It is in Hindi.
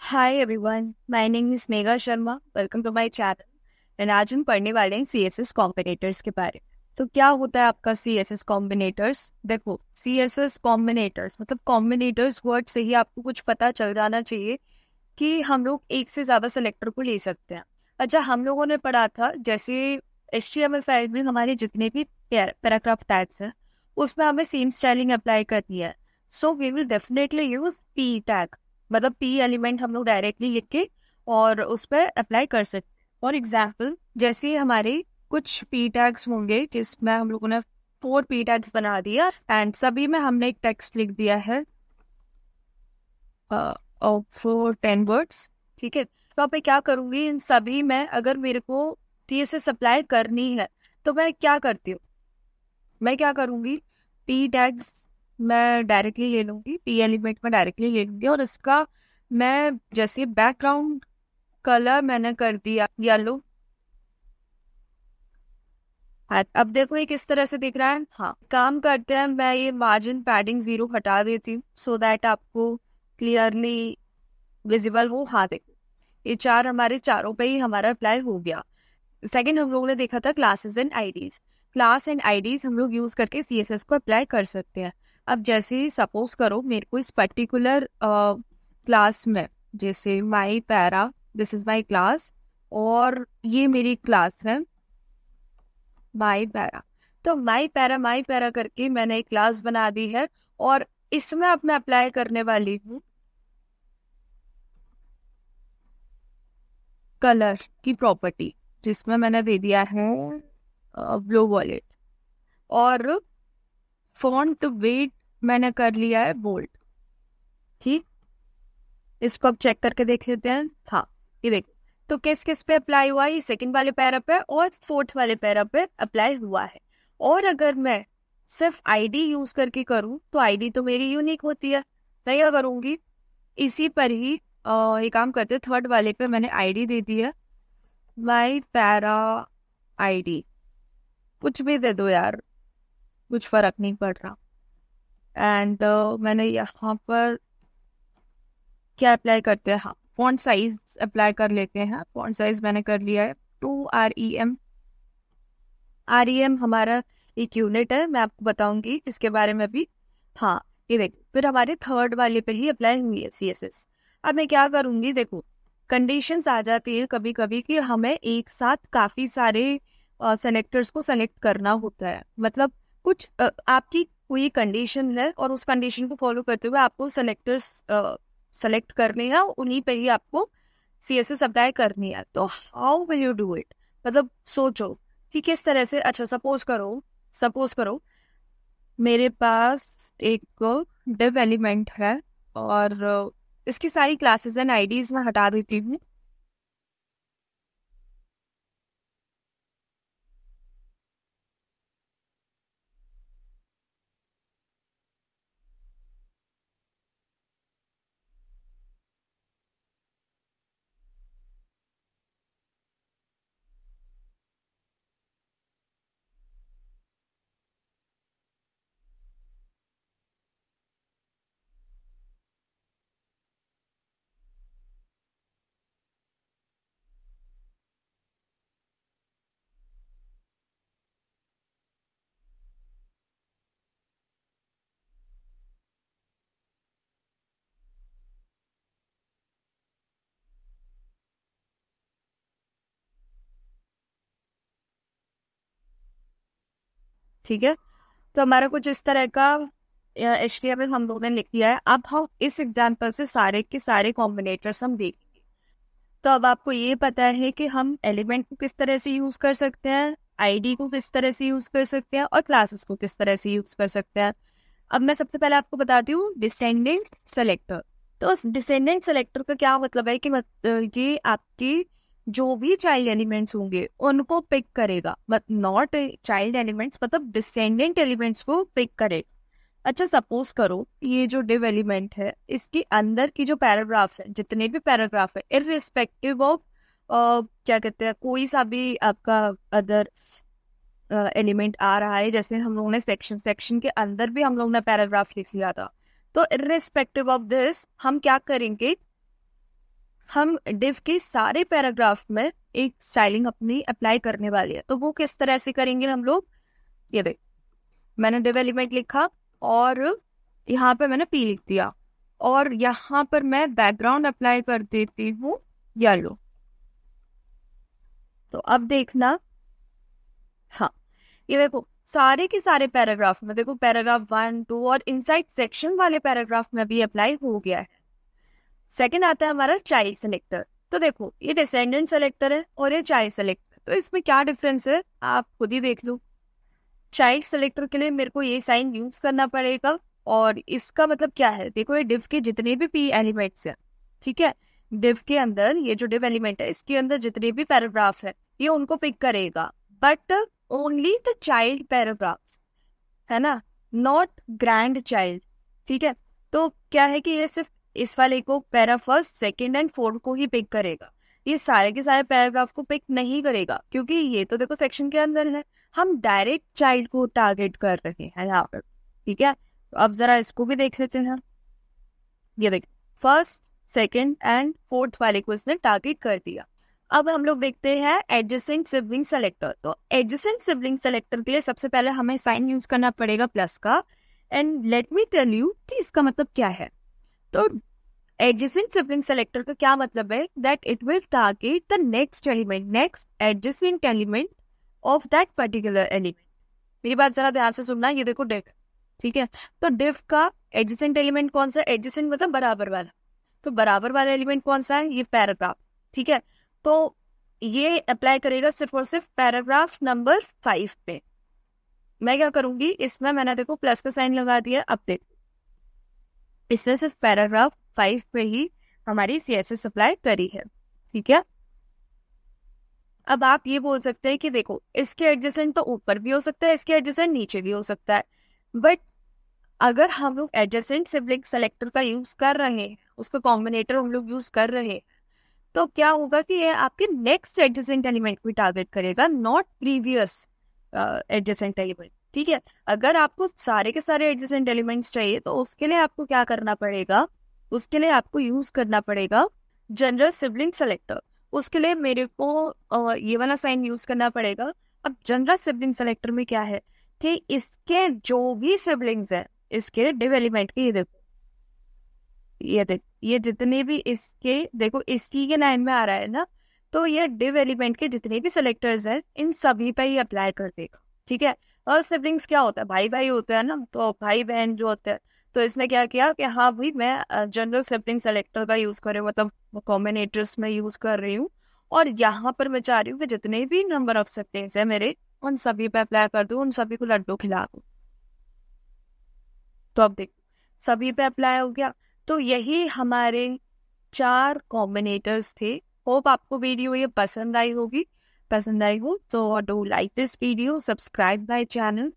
Hi everyone, my name is Megha Sharma. Welcome to my channel. And आज हम पढ़ने वाले हैं सीएसएस कॉम्बिनेटर्स के बारे में। तो क्या होता है आपका सीएसएस कॉम्बिनेटर्स? देखो, सीएसएस कॉम्बिनेटर्स मतलब कॉम्बिनेटर्स वर्ड से ही आपको कुछ पता चल जाना चाहिए कि हम लोग एक से ज़्यादा सेलेक्टर को ले सकते हैं। अच्छा, हम लोगों ने पढ़ा था जैसे एचटीएमएल फाइल में हमारे जितने भी पैराग्राफ टैग्स हैं उसमें हमें सेम स्टाइलिंग अप्लाई करनी है। So we will definitely use P tag, मतलब पी एलिमेंट हम लोग डायरेक्टली लिख के और उस पर अप्लाई कर सकते हैं। फॉर एग्जाम्पल, जैसे हमारे कुछ पी टैग्स होंगे जिसमें हम लोगों ने 4 पी टैग्स बना दिया एंड सभी में हमने एक टेक्स्ट लिख दिया है ऑफ 10 वर्ड्स। ठीक है, तो अब मैं क्या करूंगी, इन सभी में अगर मेरे को सीएसएस अप्लाई करनी है तो मैं क्या करती हूँ, मैं क्या करूंगी, पी टैग्स मैं डायरेक्टली ले लूंगी, पी एलिमेंट में डायरेक्टली ले लूंगी और इसका मैं जैसे बैकग्राउंड कलर मैंने कर दिया येलो। हाँ, अब देखो ये किस तरह से दिख रहा है। हाँ, काम करते हैं, मैं ये मार्जिन पैडिंग 0 हटा देती हूँ सो दैट आपको क्लियरली विजिबल हो। हाँ देखो, ये चार हमारे चारों पे ही हमारा अप्लाई हो गया। सेकंड हम लोगों ने देखा था classes and IDs. Class and IDs हम लोग यूज करके सीएसएस को अप्लाई कर सकते हैं। अब जैसे सपोज करो मेरे को इस पर्टिकुलर क्लास में, जैसे my para, this is my class और ये मेरी क्लास है माई पैरा। तो माई पैरा करके मैंने एक क्लास बना दी है और इसमें अब मैं अप्लाई करने वाली हूँ कलर की प्रॉपर्टी, जिसमें मैंने दे दिया है ब्लू वॉलेट और फॉन्ट वेट मैंने कर लिया है बोल्ड। ठीक, इसको अब चेक करके देख लेते हैं। हाँ, ये देखो, तो किस किस पे अप्लाई हुआ है, ये सेकंड वाले पैरा पे और फोर्थ वाले पैरा पे अप्लाई हुआ है। और अगर मैं सिर्फ आईडी यूज करके करूँ तो आईडी तो मेरी यूनिक होती है। मैं क्या करूंगी, इसी पर ही ये काम करते, थर्ड वाले पे मैंने आईडी दे दी है माई पैरा आईडी। कुछ भी दे दो यार, कुछ फर्क नहीं पड़ रहा। एंड मैंने यहाँ पर क्या अप्लाई करते हैं, हाँ फॉन्ट साइज अप्लाई कर लेते हैं। फॉन्ट साइज मैंने कर लिया है 2 REM। REM हमारा एक यूनिट है, मैं आपको बताऊंगी इसके बारे में भी। हाँ, ये देखो, फिर हमारे थर्ड वाले पे ही अप्लाई हुई है सीएसएस। अब मैं क्या करूंगी, देखो कंडीशंस आ जाती है कभी कभी कि हमें एक साथ काफी सारे सेलेक्टर्स को सेलेक्ट करना होता है। मतलब कुछ आपकी कोई कंडीशन है और उस कंडीशन को फॉलो करते हुए आपको सेलेक्टर्स सेलेक्ट करने हैं, उन्हीं पे ही आपको सीएसएस अप्लाई करनी है। तो how will you do it, मतलब सोचो कि किस तरह से। अच्छा, सपोज करो मेरे पास एक डिव एलिमेंट है और इसकी सारी क्लासेस एंड आईडीज मैं हटा देती हूँ। ठीक है, तो हमारा कुछ इस तरह का HTML हम लोगों ने लिख दिया है। अब हम इस एग्जाम्पल से सारे के सारे कॉम्बिनेटर्स हम देखेंगे। तो अब आपको ये पता है कि हम एलिमेंट को किस तरह से यूज कर सकते हैं, आईडी को किस तरह से यूज कर सकते हैं और क्लासेस को किस तरह से यूज कर सकते हैं। अब मैं सबसे पहले आपको बताती हूँ डिसेंडेंट सेलेक्टर। तो उस डिसेंडेंट सेलेक्टर का क्या मतलब है कि ये आपकी जो भी चाइल्ड एलिमेंट्स होंगे उनको पिक करेगा, बट नॉट चाइल्ड एलिमेंट्स, मतलब डिसेंडेंट एलिमेंट्स को पिक करेगा। अच्छा, सपोज करो ये जो डिव एलिमेंट है इसके अंदर की जो पैराग्राफ है, जितने भी पैराग्राफ है इररिस्पेक्टिव ऑफ क्या कहते हैं, कोई सा भी आपका अदर एलिमेंट आ रहा है, जैसे हम लोगों ने सेक्शन के अंदर भी हम लोग ने पैराग्राफ लिख लिया था। तो इररिस्पेक्टिव ऑफ दिस हम क्या करेंगे, हम डिव के सारे पैराग्राफ में एक स्टाइलिंग अपनी अप्लाई करने वाली है। तो वो किस तरह से करेंगे हम लोग, ये देख, मैंने डिव एलिमेंट लिखा और यहाँ पे मैंने पी लिख दिया और यहाँ पर मैं बैकग्राउंड अप्लाई कर देती हूँ येलो। तो अब देखना, हाँ ये देखो सारे के सारे पैराग्राफ में, देखो पैराग्राफ 1, 2 और इनसाइड सेक्शन वाले पैराग्राफ में भी अप्लाई हो गया है। सेकंड आता है हमारा चाइल्ड सेलेक्टर। तो देखो ये डिसेंडेंट सेलेक्टर है और ये चाइल्ड सेलेक्टर, तो इसमें क्या डिफरेंस है आप खुद ही देख लो। चाइल्ड सेलेक्टर के लिए मेरे को ये साइन यूज करना पड़ेगा और इसका मतलब क्या है, देखो ये डिव के जितने भी पी एलिमेंट्स हैं, ठीक है, डिव के अंदर ये जो डिव एलिमेंट है इसके अंदर जितने भी पैराग्राफ है ये उनको पिक करेगा, but only the child paragraph, है ना, नॉट ग्रैंड चाइल्ड। ठीक है, तो क्या है कि ये सिर्फ इस वाले को para first, second and fourth को ही पिक करेगा, ये सारे के सारे पैराग्राफ को पिक नहीं करेगा, क्योंकि ये तो देखो सेक्शन के अंदर है, हम डायरेक्ट चाइल्ड को टारगेट कर रहे हैं यहाँ पर। ठीक है, तो अब जरा इसको भी देख लेते हैं। ये देख, फर्स्ट, सेकंड एंड फोर्थ वाले को इसने टारगेट कर दिया। अब हम लोग देखते हैं एडजेसेंट सिबलिंग सेलेक्टर। तो एडजेसेंट सिबलिंग सेलेक्टर के लिए सबसे पहले हमें साइन यूज करना पड़ेगा प्लस का, and let me tell you कि इसका मतलब क्या है। तो एडजेसेंट सिबलिंग सेलेक्टर का क्या मतलब है, that it will target the next element, next adjacent element of that particular element. मेरी बात जरा ध्यान से सुनना, ये देखो डिव, ठीक है, तो डिव का एडजेसेंट एलिमेंट कौन सा, एडजेसेंट मतलब बराबर वाला, तो बराबर वाला एलिमेंट कौन सा है, ये पैराग्राफ। ठीक है, तो ये अप्लाई करेगा सिर्फ और सिर्फ पैराग्राफ नंबर 5 पे। मैं क्या करूंगी, इसमें मैंने देखो प्लस का साइन लगा दिया, अब देखो इसने सिर्फ पैराग्राफ 5 पे ही हमारी CSS अप्लाई करी है। ठीक है, अब आप ये बोल सकते हैं कि देखो इसके एडजेसेंट तो ऊपर भी हो सकता है, इसके एडजेसेंट नीचे भी हो सकता है, बट अगर हम लोग एडजेसेंट सिबलिंग सेलेक्टर का यूज कर रहे हैं, उसका कॉम्बिनेटर हम लोग यूज कर रहे हैं, तो क्या होगा कि ये आपके नेक्स्ट एडजेसेंट एलिमेंट को टारगेट करेगा, नॉट प्रीवियस एडजेसेंट एलिमेंट। ठीक है, अगर आपको सारे के सारे एडजेसेंट एलिमेंट्स चाहिए तो उसके लिए आपको क्या करना पड़ेगा, उसके लिए आपको यूज करना पड़ेगा जनरल सिबलिंग सेलेक्टर। उसके लिए मेरे को ये वाला साइन यूज करना पड़ेगा। अब जनरल सिबलिंग सेलेक्टर में क्या है कि इसके जो भी सिबलिंग्स है, इसके डिव एलिमेंट के, ये देख, ये जितने भी इसके, देखो इसकी के लाइन में आ रहा है ना, तो ये डिव एलिमेंट के जितने भी सेलेक्टर्स हैं इन सभी पे ही अप्लाई कर देगा। ठीक है, और सिबलिंग्स क्या होता है, भाई भाई होते हैं ना, तो भाई बहन जो होते हैं, तो इसने क्या किया कि हाँ भाई मैं जनरल सिबलिंग सेलेक्टर का यूज कर रही हूँ, मतलब कॉम्बिनेटर्स में यूज कर रही हूँ, और यहाँ पर मैं चाह रही हूँ कि जितने भी नंबर ऑफ सिबलिंग्स है मेरे, उन सभी पे अप्लाई कर दूँ, उन सभी को लड्डू खिला दूँ। तो अब देख सभी पे अप्लाई हो गया। तो यही हमारे 4 कॉम्बिनेटर्स थे। होप आपको वीडियो ये पसंद आई होगी। पसंद आई हो तो do like this video, subscribe my channel.